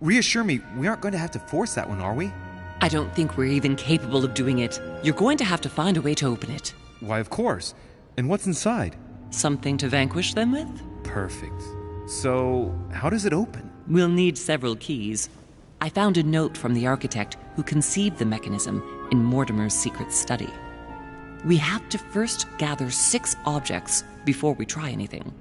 Reassure me, we aren't going to have to force that one, are we? I don't think we're even capable of doing it. You're going to have to find a way to open it. Why, of course. And what's inside? Something to vanquish them with? Perfect. So, how does it open? We'll need several keys. I found a note from the architect who conceived the mechanism in Mortimer's secret study. We have to first gather 6 objects before we try anything.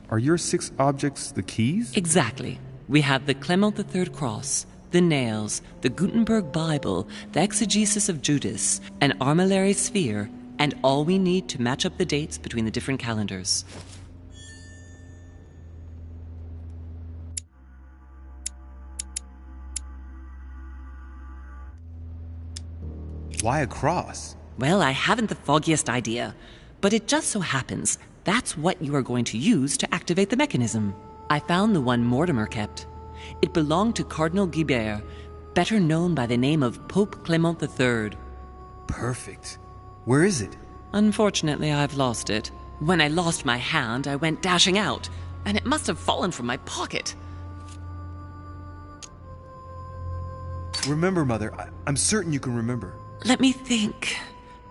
Are your 6 objects the keys? Exactly. We have the Clement III cross, the nails, the Gutenberg Bible, the exegesis of Judas, an armillary sphere, and all we need to match up the dates between the different calendars. Why a cross? Well, I haven't the foggiest idea, but it just so happens that's what you are going to use to activate the mechanism. I found the one Mortimer kept. It belonged to Cardinal Guibert, better known by the name of Pope Clement III. Perfect. Where is it? Unfortunately, I've lost it. When I lost my hand, I went dashing out, and it must have fallen from my pocket. Remember, Mother. I'm certain you can remember. Let me think.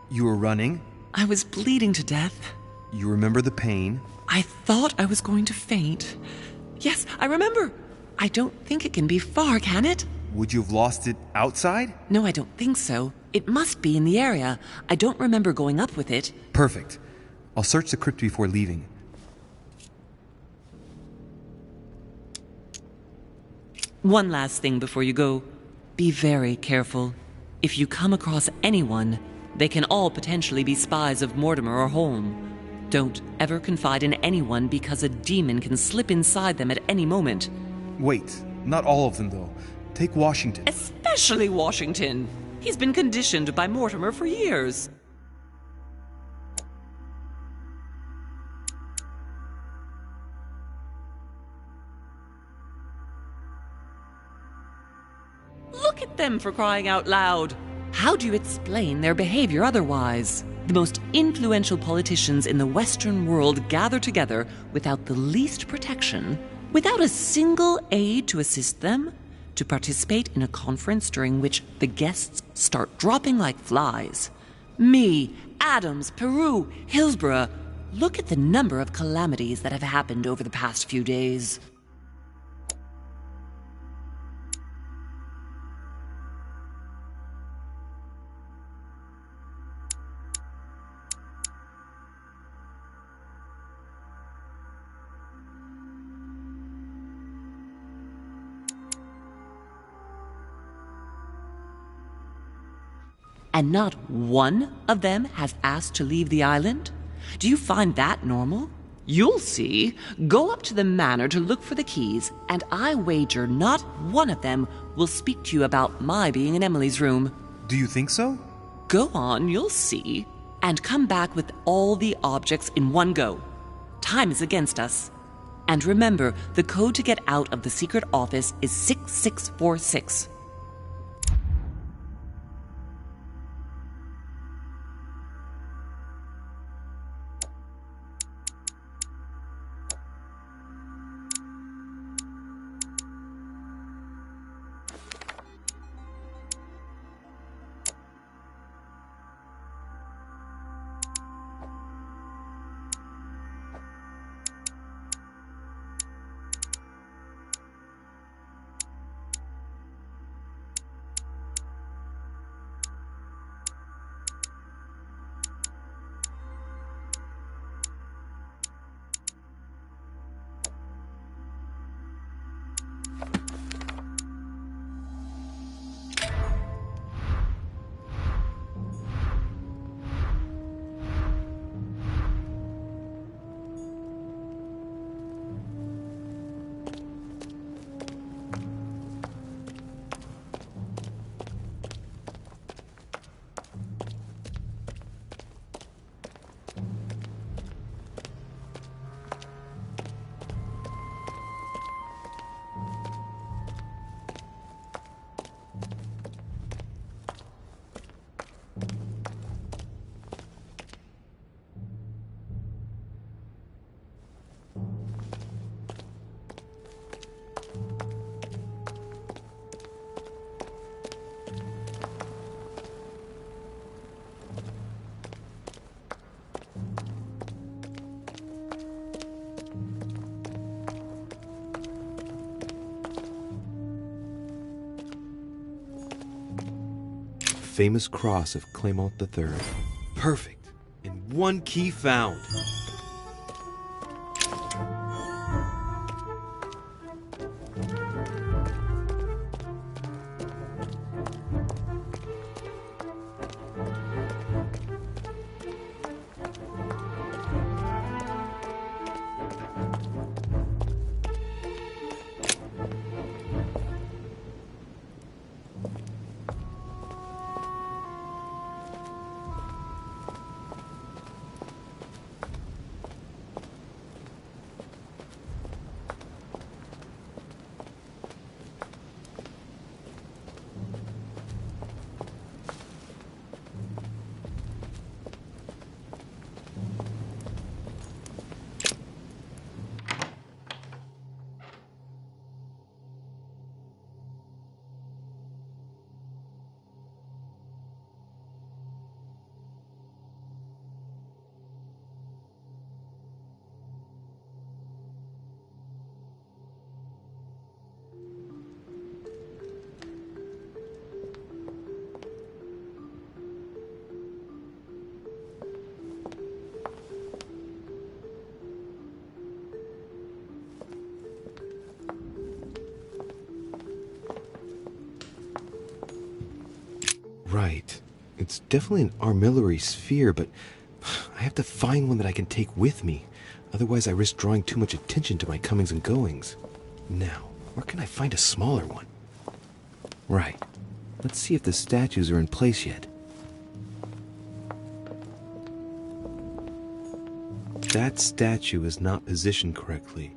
You were running. I was bleeding to death. You remember the pain. I thought I was going to faint. Yes, I remember. I don't think it can be far, can it? Would you have lost it outside? No, I don't think so. It must be in the area. I don't remember going up with it. Perfect. I'll search the crypt before leaving. One last thing before you go. Be very careful. If you come across anyone, they can all potentially be spies of Mortimer or Holm. Don't ever confide in anyone because a demon can slip inside them at any moment. Wait, not all of them, though. Take Washington. Especially Washington. He's been conditioned by Mortimer for years. Look at them, for crying out loud. How do you explain their behavior otherwise? The most influential politicians in the Western world gather together without the least protection, without a single aid to assist them, to participate in a conference during which the guests start dropping like flies. Me, Adams, Peru, Hillsborough. Look at the number of calamities that have happened over the past few days. And not one of them has asked to leave the island? Do you find that normal? You'll see. Go up to the manor to look for the keys, and I wager not one of them will speak to you about my being in Emily's room. Do you think so? Go on, you'll see. And come back with all the objects in one go. Time is against us. And remember, the code to get out of the secret office is 6646. famous cross of Clement III. Perfect. And one key found. Right. It's definitely an armillary sphere, but I have to find one that I can take with me. Otherwise, I risk drawing too much attention to my comings and goings. Now, where can I find a smaller one? Right. Let's see if the statues are in place yet. That statue is not positioned correctly.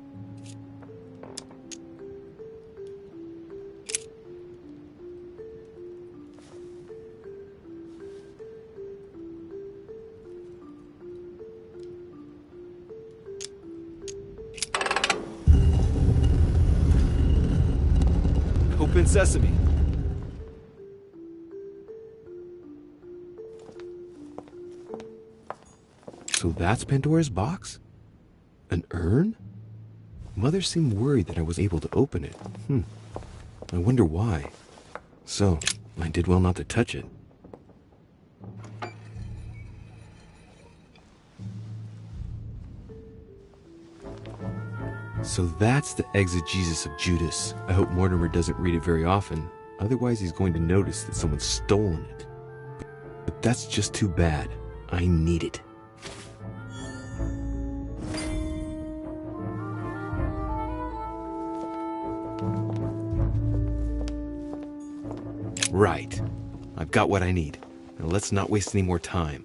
Open sesame. So that's Pandora's box? An urn? Mother seemed worried that I was able to open it. I wonder why. So, I did well not to touch it. So that's the exegesis of Judas. I hope Mortimer doesn't read it very often. Otherwise, he's going to notice that someone's stolen it. But that's just too bad. I need it. Right. I've got what I need. Now let's not waste any more time.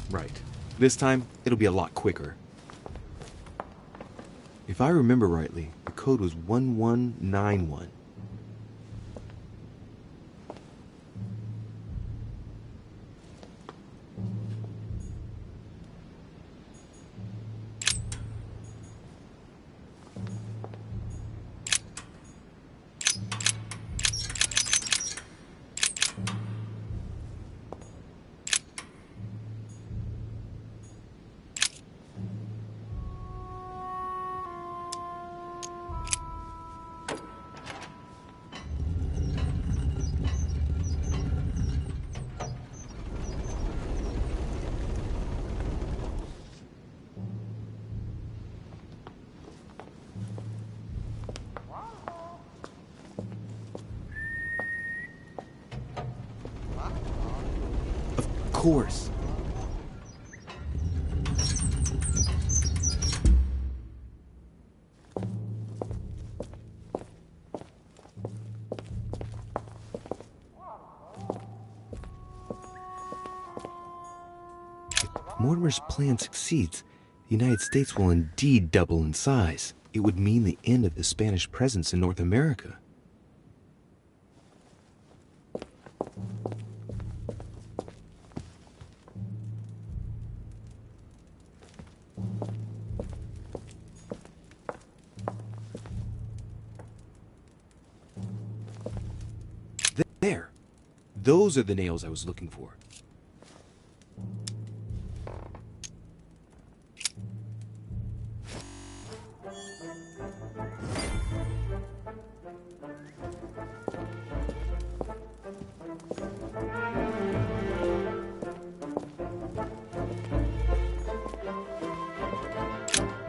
Right. This time, it'll be a lot quicker. If I remember rightly, the code was 1191. Of course. If Mortimer's plan succeeds, the United States will indeed double in size. It would mean the end of the Spanish presence in North America. There. Those are the nails I was looking for.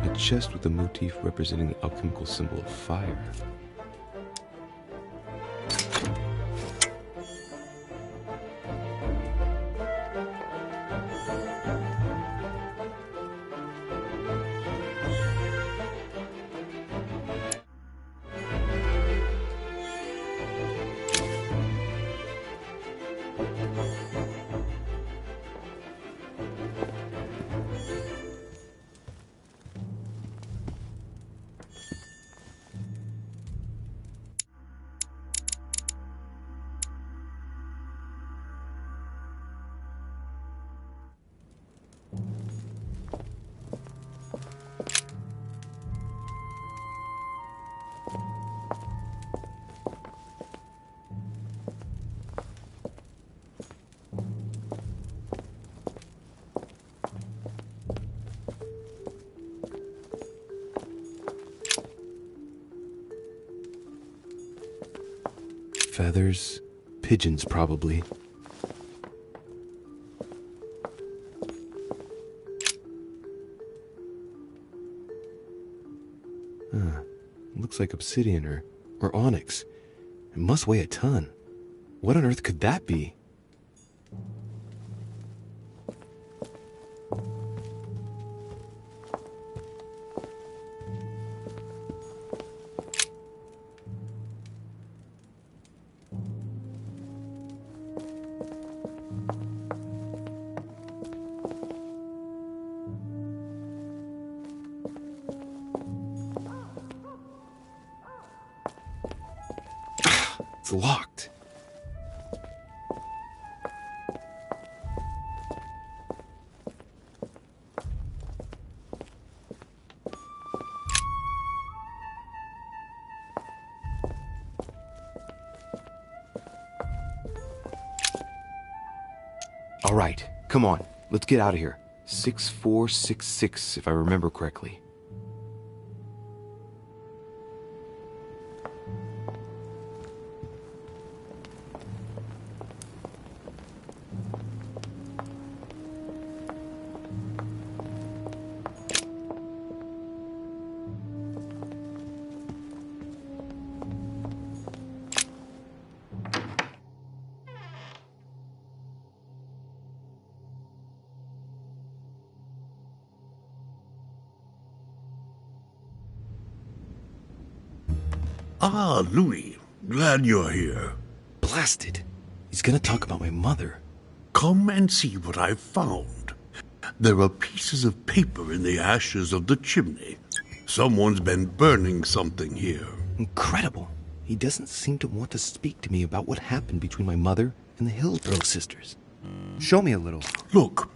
A chest with a motif representing the alchemical symbol of fire. Feathers, pigeons probably. Looks like obsidian or onyx. It must weigh a ton. What on earth could that be? It's locked. All right, come on. Let's get out of here. 6466, if I remember correctly. Ah, Louis. Glad you're here. Blasted. He's gonna talk about my mother. Come and see what I've found. There are pieces of paper in the ashes of the chimney. Someone's been burning something here. Incredible. He doesn't seem to want to speak to me about what happened between my mother and the Hillsborough sisters. Show me a little. Look,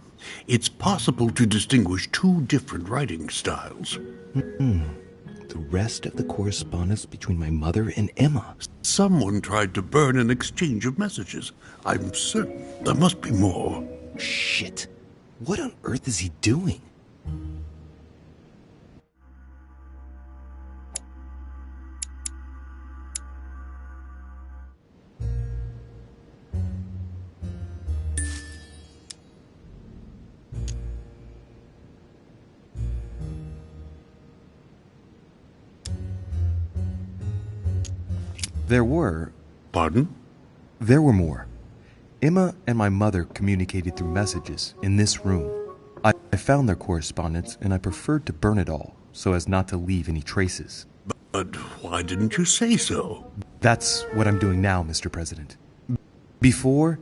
it's possible to distinguish two different writing styles. The rest of the correspondence between my mother and Emma. Someone tried to burn an exchange of messages. I'm certain there must be more. Shit. What on earth is he doing? There were. Pardon? There were more. Emma and my mother communicated through messages in this room. I found their correspondence and I preferred to burn it all so as not to leave any traces. But why didn't you say so? That's what I'm doing now, Mr. President. Before,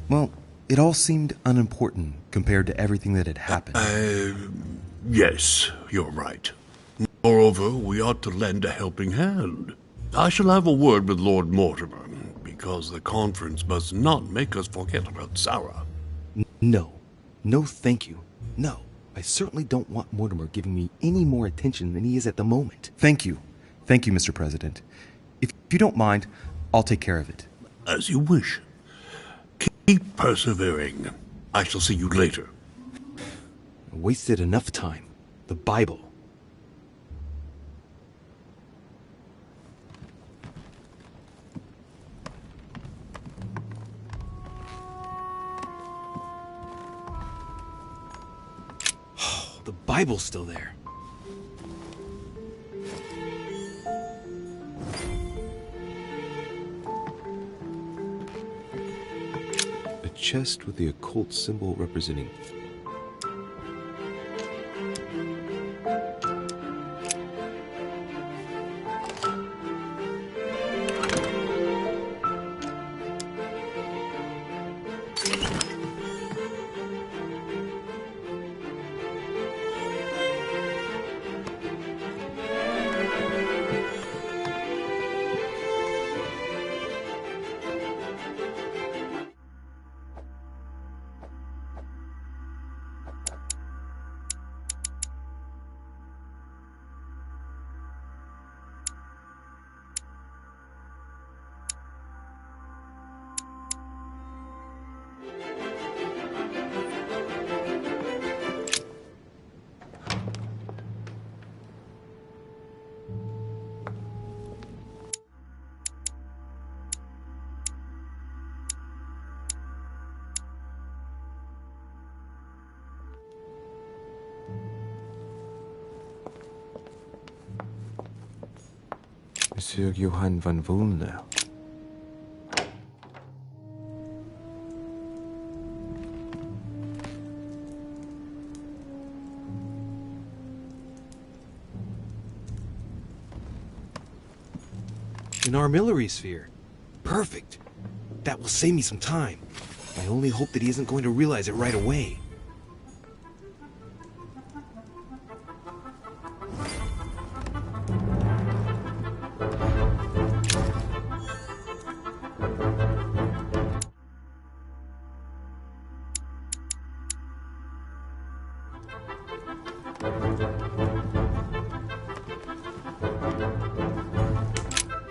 well, it all seemed unimportant compared to everything that had happened. Yes, you're right. Moreover, we ought to lend a helping hand. I shall have a word with Lord Mortimer, because the conference must not make us forget about Sarah. No. No, thank you. No. I certainly don't want Mortimer giving me any more attention than he is at the moment. Thank you. Thank you, Mr. President. If you don't mind, I'll take care of it. As you wish. Keep persevering. I shall see you later. I wasted enough time. The Bible. The Bible's still there. A chest with the occult symbol representing Monsieur Johann van Volnau. An armillary sphere. Perfect. That will save me some time. I only hope that he isn't going to realize it right away.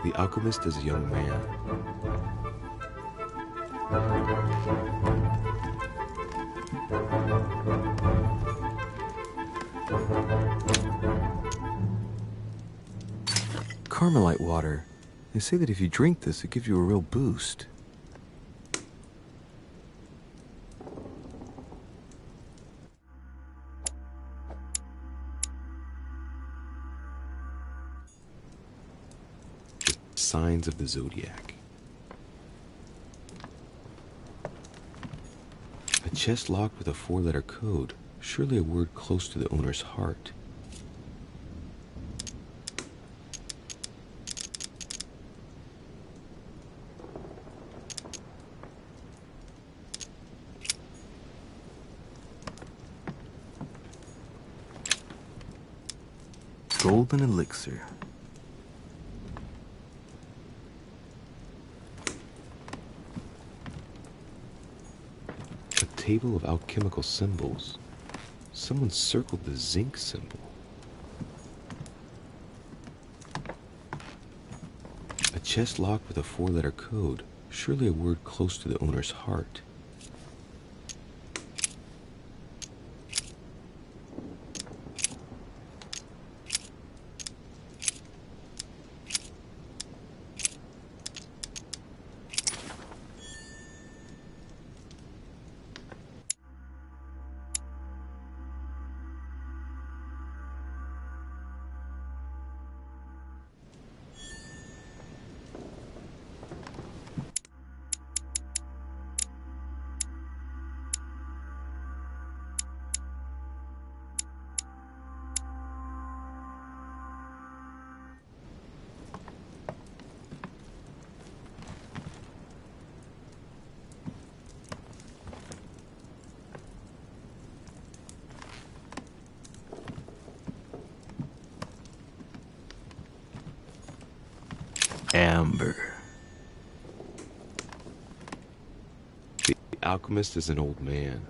The alchemist is a young man. Carmelite water. They say that if you drink this, it gives you a real boost. Signs of the Zodiac. A chest locked with a 4-letter code. Surely a word close to the owner's heart. golden elixir. A table of alchemical symbols. Someone circled the zinc symbol. A chest lock with a 4-letter code. Surely a word close to the owner's heart. Amber. The alchemist is an old man.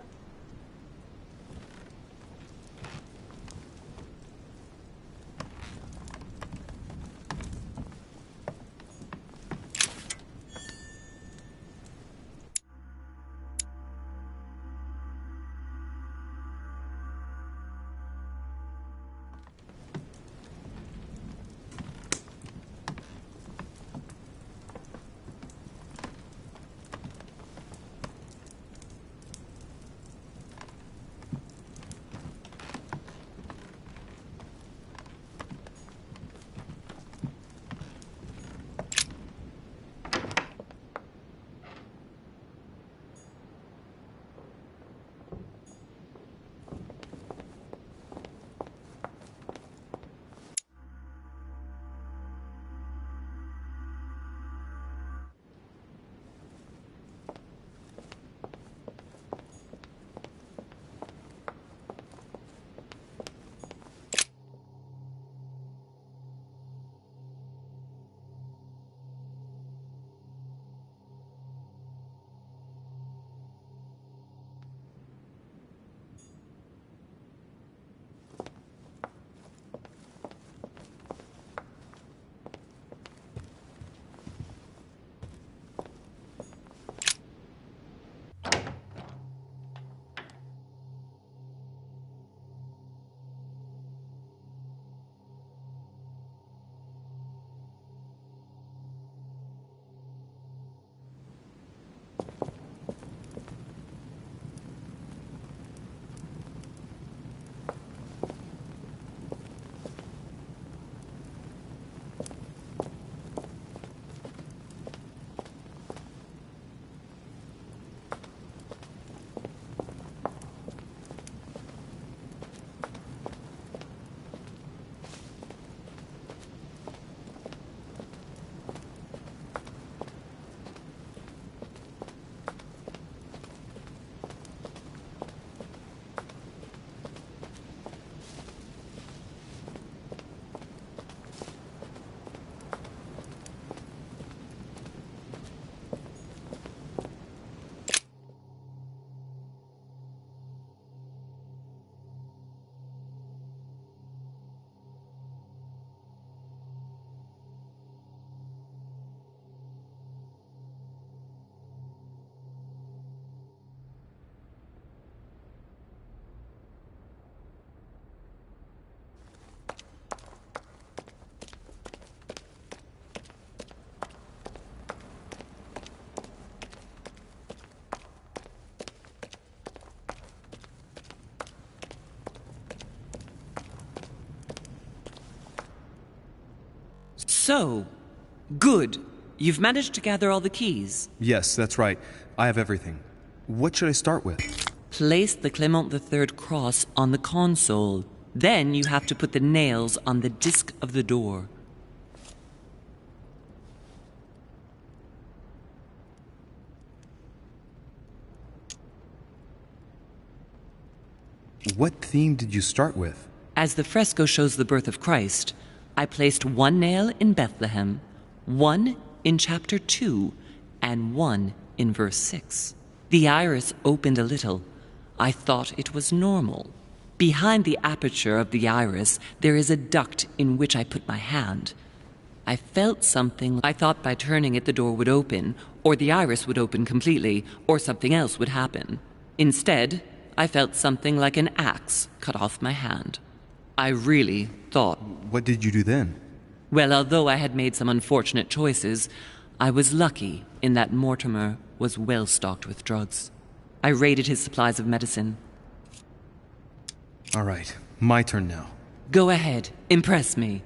So, good. You've managed to gather all the keys. Yes, that's right. I have everything. What should I start with? Place the Clement III cross on the console. Then you have to put the nails on the disc of the door. What theme did you start with? As the fresco shows the birth of Christ, I placed one nail in Bethlehem, one in chapter 2, and one in verse 6. The iris opened a little. I thought it was normal. Behind the aperture of the iris, there is a duct in which I put my hand. I felt something. I thought by turning it the door would open, or the iris would open completely, or something else would happen. Instead, I felt something like an axe cut off my hand. I really thought... What did you do then? Well, although I had made some unfortunate choices, I was lucky in that Mortimer was well stocked with drugs. I raided his supplies of medicine. All right, my turn now. Go ahead, impress me.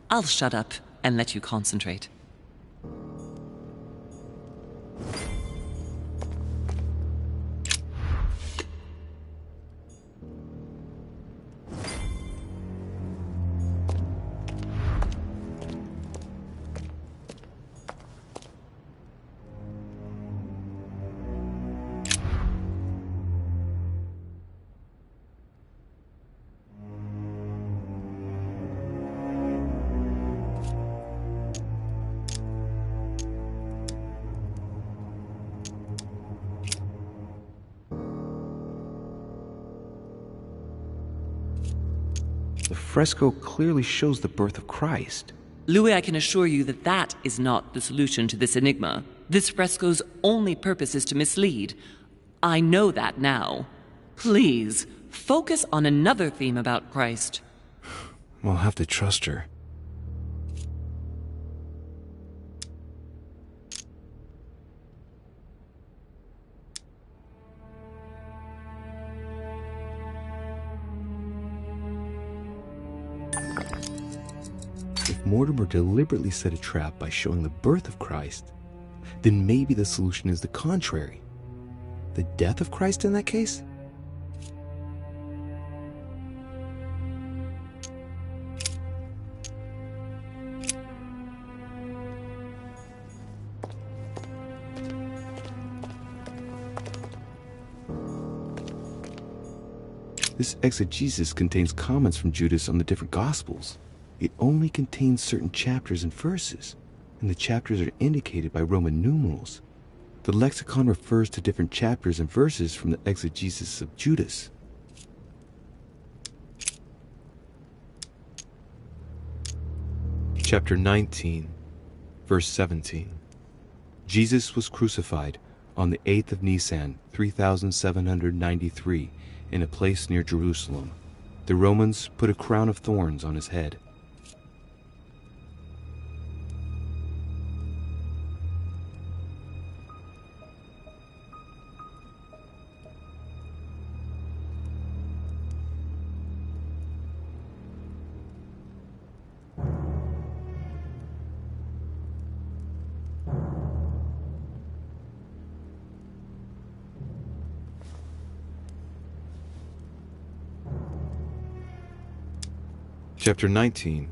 I'll shut up and let you concentrate. The fresco clearly shows the birth of Christ. Louis, I can assure you that that is not the solution to this enigma. This fresco's only purpose is to mislead. I know that now. Please, focus on another theme about Christ. I'll have to trust her. If Mortimer deliberately set a trap by showing the birth of Christ, then maybe the solution is the contrary. The death of Christ in that case? This exegesis contains comments from Judas on the different Gospels. It only contains certain chapters and verses, and the chapters are indicated by Roman numerals. The lexicon refers to different chapters and verses from the exegesis of Judas. Chapter 19, verse 17. Jesus was crucified on the 8th of Nisan, 3793, in a place near Jerusalem. The Romans put a crown of thorns on his head. Chapter 19,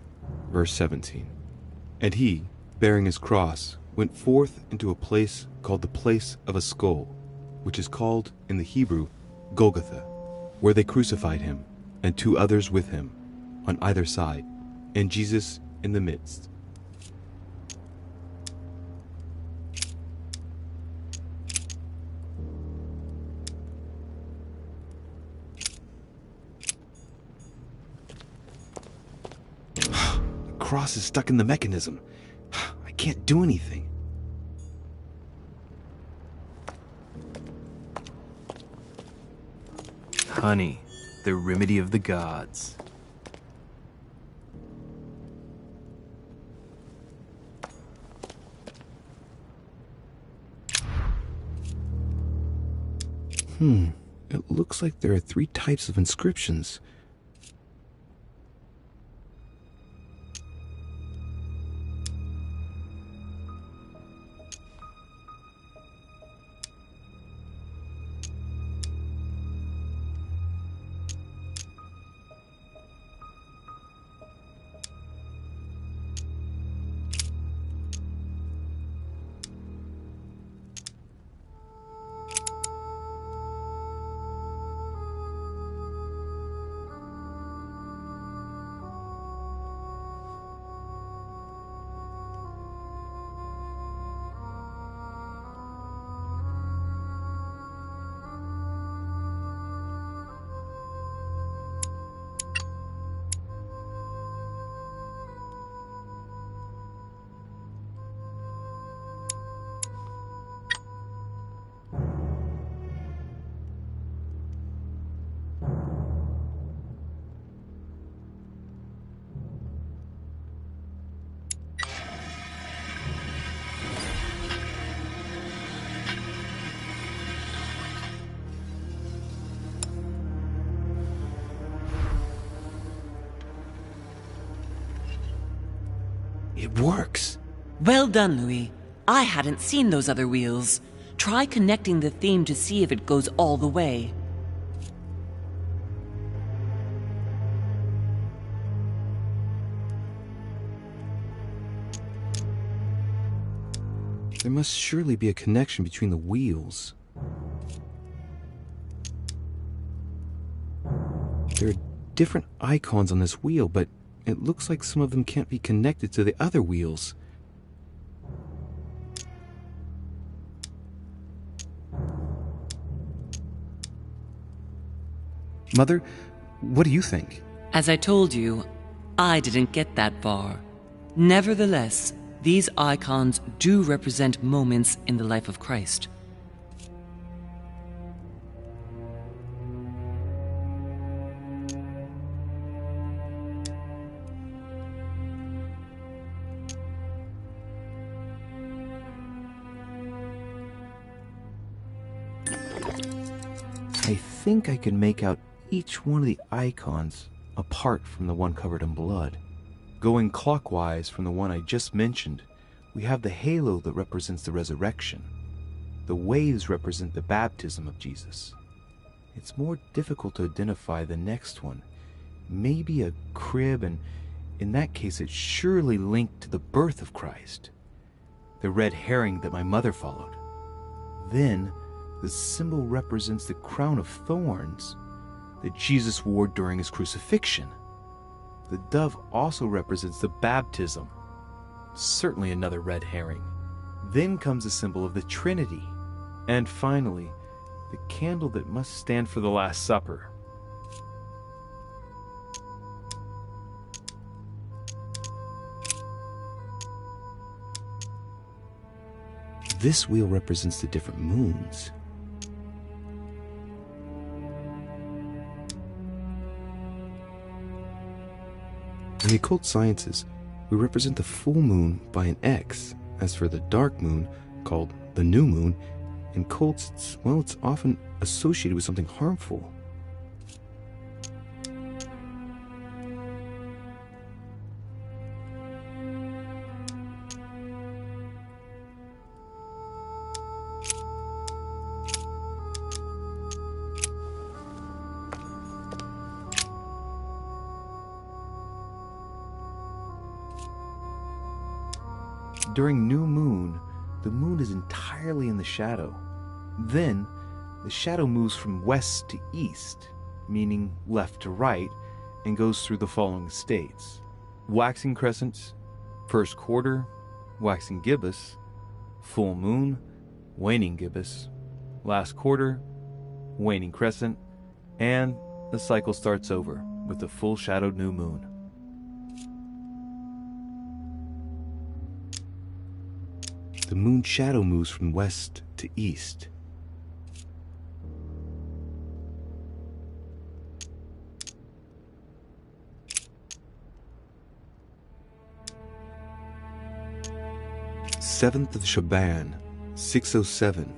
verse 17. And he, bearing his cross, went forth into a place called the place of a skull, which is called in the Hebrew Golgotha, where they crucified him, and 2 others with him, on either side, and Jesus in the midst. The cross is stuck in the mechanism. I can't do anything. Honey, the remedy of the gods. It looks like there are 3 types of inscriptions. It works! Well done, Louis. I hadn't seen those other wheels. Try connecting the theme to see if it goes all the way. There must surely be a connection between the wheels. There are different icons on this wheel, but it looks like some of them can't be connected to the other wheels. Mother, what do you think? As I told you, I didn't get that far. Nevertheless, these icons do represent moments in the life of Christ. I think I can make out each one of the icons apart from the one covered in blood. Going clockwise from the one I just mentioned, we have the halo that represents the resurrection. The waves represent the baptism of Jesus. It's more difficult to identify the next one. Maybe a crib, and in that case it's surely linked to the birth of Christ. The red herring that my mother followed. Then, the symbol represents the crown of thorns that Jesus wore during his crucifixion. The dove also represents the baptism. Certainly another red herring. Then comes the symbol of the Trinity. And finally, the candle that must stand for the Last Supper. This wheel represents the different moons. In the occult sciences, we represent the full moon by an X. As for the dark moon, called the new moon, in cults, it's often associated with something harmful. During new moon, the moon is entirely in the shadow. Then, the shadow moves from west to east, meaning left to right, and goes through the following states: waxing crescents, first quarter, waxing gibbous, full moon, waning gibbous, last quarter, waning crescent, and the cycle starts over with the full shadowed new moon. The moon shadow moves from west to east. Seventh of Shaban, 607,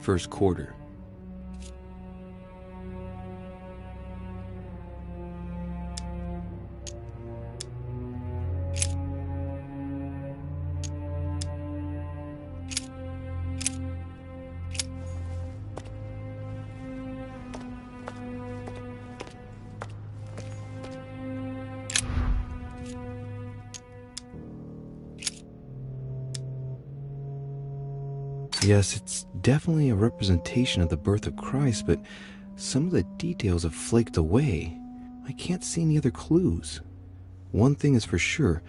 first quarter. Yes, it's definitely a representation of the birth of Christ, but some of the details have flaked away. I can't see any other clues. One thing is for sure,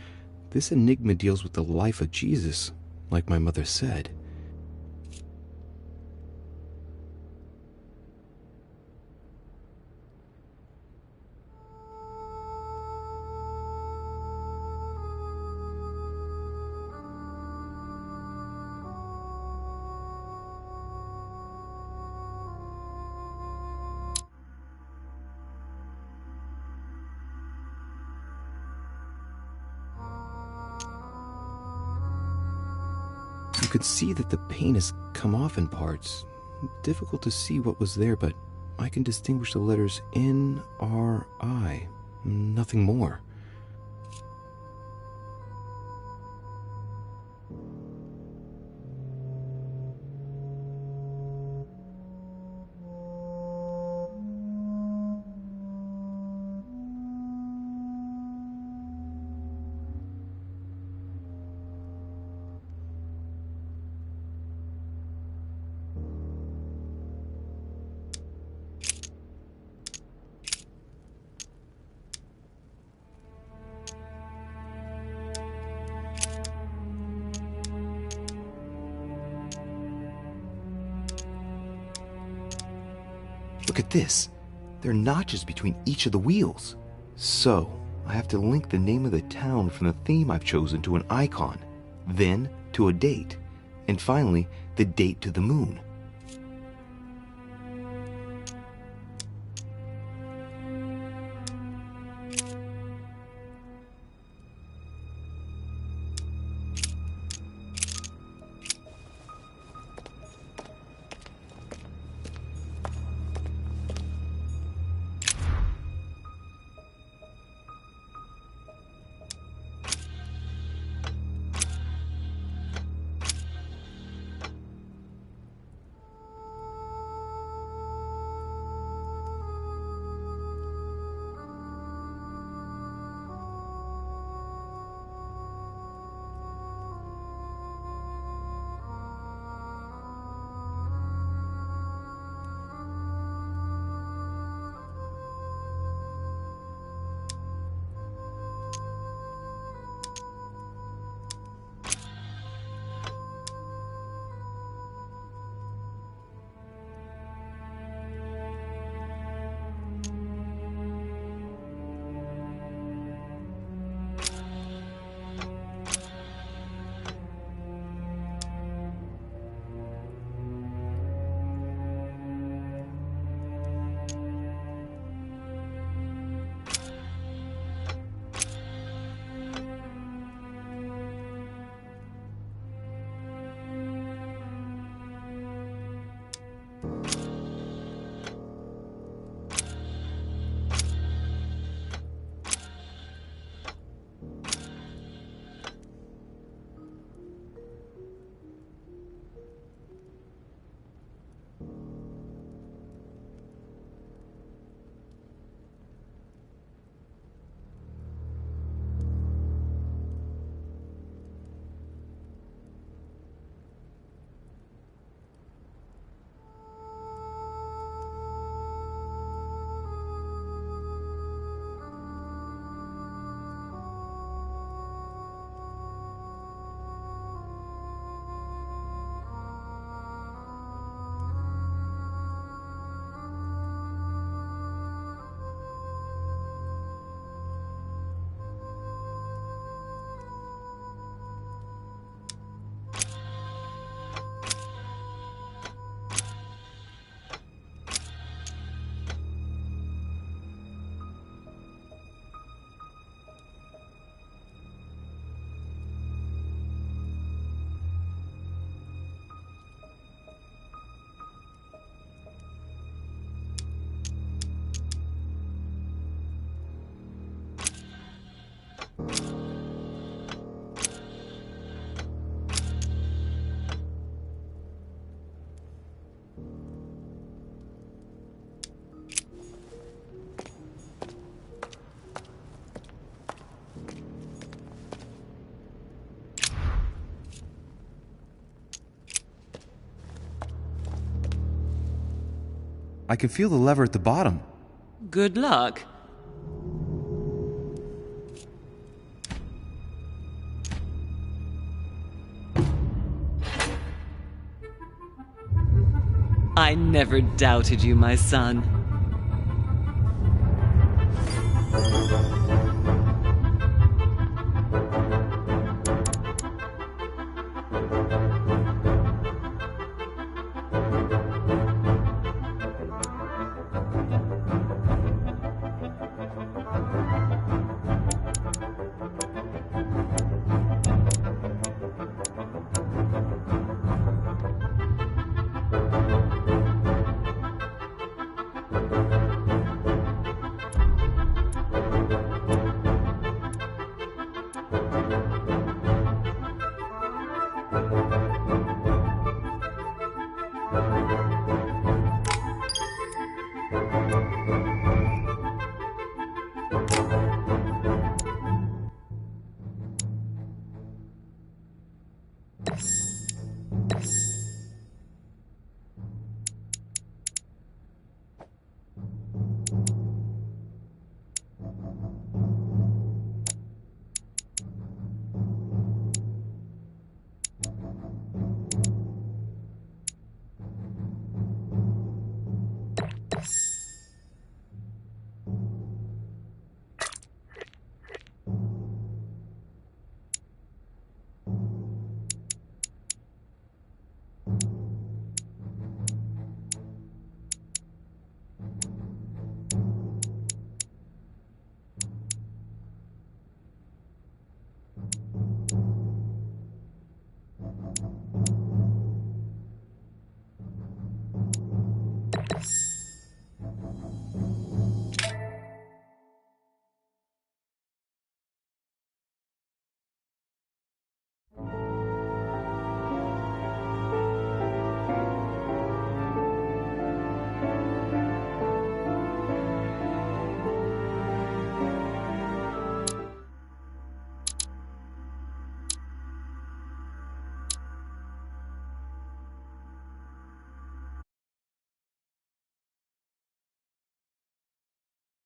this enigma deals with the life of Jesus, like my mother said. You could see that the paint has come off in parts. Difficult to see what was there, but I can distinguish the letters N-R-I. Nothing more. Look at this. There are notches between each of the wheels. So, I have to link the name of the town from the theme I've chosen to an icon, then to a date, and finally, the date to the moon. I can feel the lever at the bottom. Good luck. I never doubted you, my son.